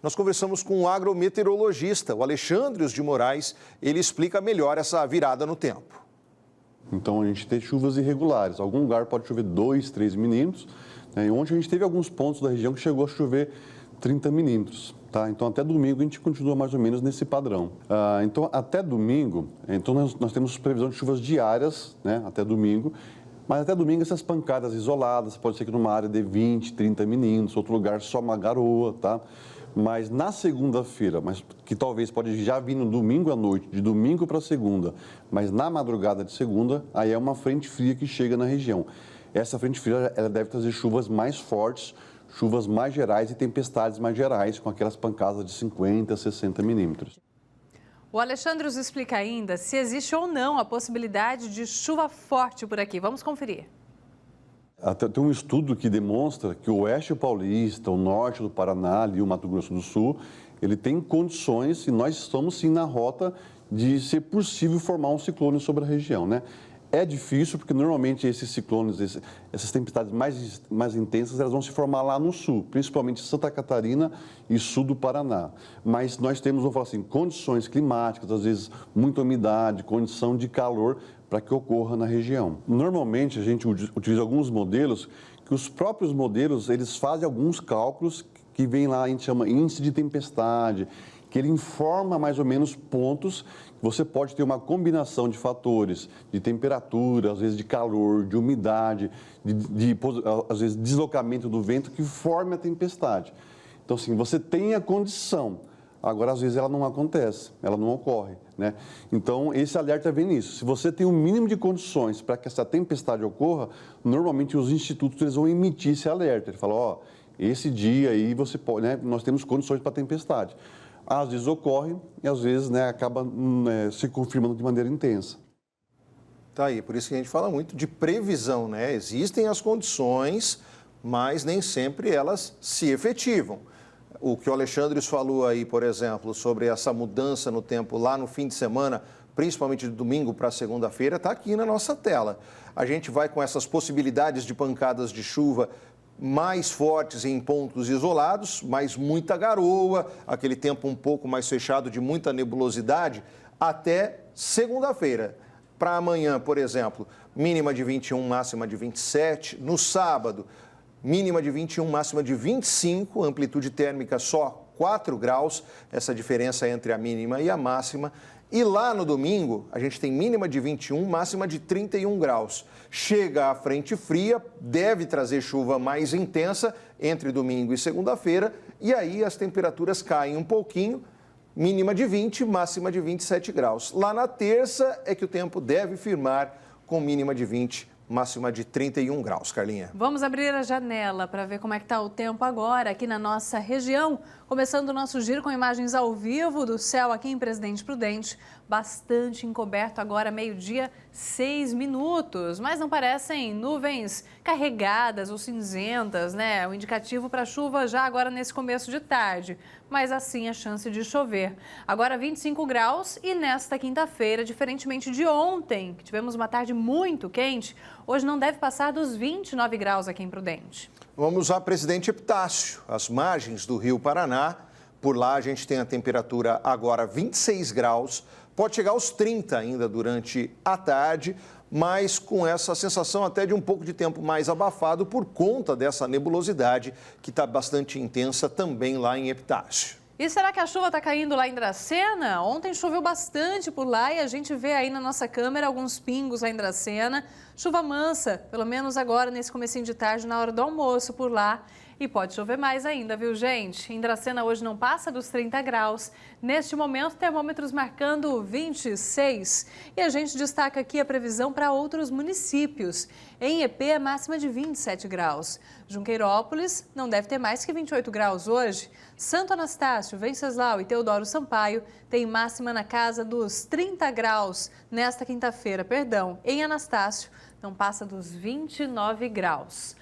Nós conversamos com o agrometeorologista, o Alexandre de Moraes. Ele explica melhor essa virada no tempo. Então, a gente tem chuvas irregulares. Algum lugar pode chover 2, 3 milímetros. Né? E ontem a gente teve alguns pontos da região que chegou a chover 30 milímetros. Tá? Então, até domingo a gente continua mais ou menos nesse padrão. Então, até domingo, nós temos previsão de chuvas diárias, né? Até domingo. Mas até domingo essas pancadas isoladas, pode ser que numa área de 20, 30 milímetros, outro lugar só uma garoa, tá? Mas na segunda-feira, mas que talvez pode já vir no domingo à noite, de domingo para segunda, mas na madrugada de segunda, aí é uma frente fria que chega na região. Essa frente fria, ela deve trazer chuvas mais fortes, chuvas mais gerais e tempestades mais gerais, com aquelas pancadas de 50, 60 milímetros. O Alexandre nos explica ainda se existe ou não a possibilidade de chuva forte por aqui. Vamos conferir. Tem um estudo que demonstra que o oeste paulista, o norte do Paraná e o Mato Grosso do Sul, ele tem condições, e nós estamos sim na rota de ser possível formar um ciclone sobre a região, né? É difícil porque normalmente esses ciclones, essas tempestades mais intensas, elas vão se formar lá no sul, principalmente Santa Catarina e sul do Paraná. Mas nós temos, vamos falar assim, condições climáticas, às vezes muita umidade, condição de calor para que ocorra na região. Normalmente a gente utiliza alguns modelos, que os próprios modelos, eles fazem alguns cálculos que vem lá, a gente chama índice de tempestade, que ele informa mais ou menos pontos. Você pode ter uma combinação de fatores, de temperatura, às vezes de calor, de umidade, às vezes deslocamento do vento, que forme a tempestade. Então, assim, você tem a condição, agora às vezes ela não acontece, ela não ocorre, né? Então, esse alerta vem nisso. Se você tem o mínimo de condições para que essa tempestade ocorra, normalmente os institutos eles vão emitir esse alerta. Ele fala, ó, esse dia aí você pode, né, nós temos condições para tempestade. Às vezes ocorre e às vezes, né, acaba se confirmando de maneira intensa. Tá aí, por isso que a gente fala muito de previsão, né? Existem as condições, mas nem sempre elas se efetivam. O que o Alexandre falou aí, por exemplo, sobre essa mudança no tempo lá no fim de semana, principalmente de domingo para segunda-feira, está aqui na nossa tela. A gente vai com essas possibilidades de pancadas de chuva mais fortes em pontos isolados, mas muita garoa, aquele tempo um pouco mais fechado de muita nebulosidade, até segunda-feira. Para amanhã, por exemplo, mínima de 21, máxima de 27. No sábado, mínima de 21, máxima de 25, amplitude térmica só 4 graus, essa diferença entre a mínima e a máxima. E lá no domingo, a gente tem mínima de 21, máxima de 31 graus. Chega a frente fria, deve trazer chuva mais intensa entre domingo e segunda-feira, e aí as temperaturas caem um pouquinho, mínima de 20, máxima de 27 graus. Lá na terça é que o tempo deve firmar com mínima de 20, máxima de 31 graus, Carlinha. Vamos abrir a janela para ver como é que está o tempo agora aqui na nossa região. Começando o nosso giro com imagens ao vivo do céu aqui em Presidente Prudente. Bastante encoberto agora, meio-dia, 6 minutos. Mas não parecem nuvens carregadas ou cinzentas, né? O indicativo para chuva já agora nesse começo de tarde. Mas assim a chance de chover. Agora 25 graus e nesta quinta-feira, diferentemente de ontem, que tivemos uma tarde muito quente, hoje não deve passar dos 29 graus aqui em Prudente. Vamos a Presidente Epitácio, as margens do Rio Paraná. Por lá a gente tem a temperatura agora 26 graus, pode chegar aos 30 ainda durante a tarde, mas com essa sensação até de um pouco de tempo mais abafado por conta dessa nebulosidade que está bastante intensa também lá em Epitácio. E será que a chuva está caindo lá em Dracena? Ontem choveu bastante por lá e a gente vê aí na nossa câmera alguns pingos lá em Dracena. Chuva mansa, pelo menos agora nesse comecinho de tarde, na hora do almoço por lá. E pode chover mais ainda, viu, gente? Em Dracena hoje não passa dos 30 graus. Neste momento, termômetros marcando 26. E a gente destaca aqui a previsão para outros municípios. Em EP, a máxima de 27 graus. Junqueirópolis não deve ter mais que 28 graus hoje. Santo Anastácio, Venceslau e Teodoro Sampaio tem máxima na casa dos 30 graus nesta quinta-feira, Em Anastácio, não passa dos 29 graus.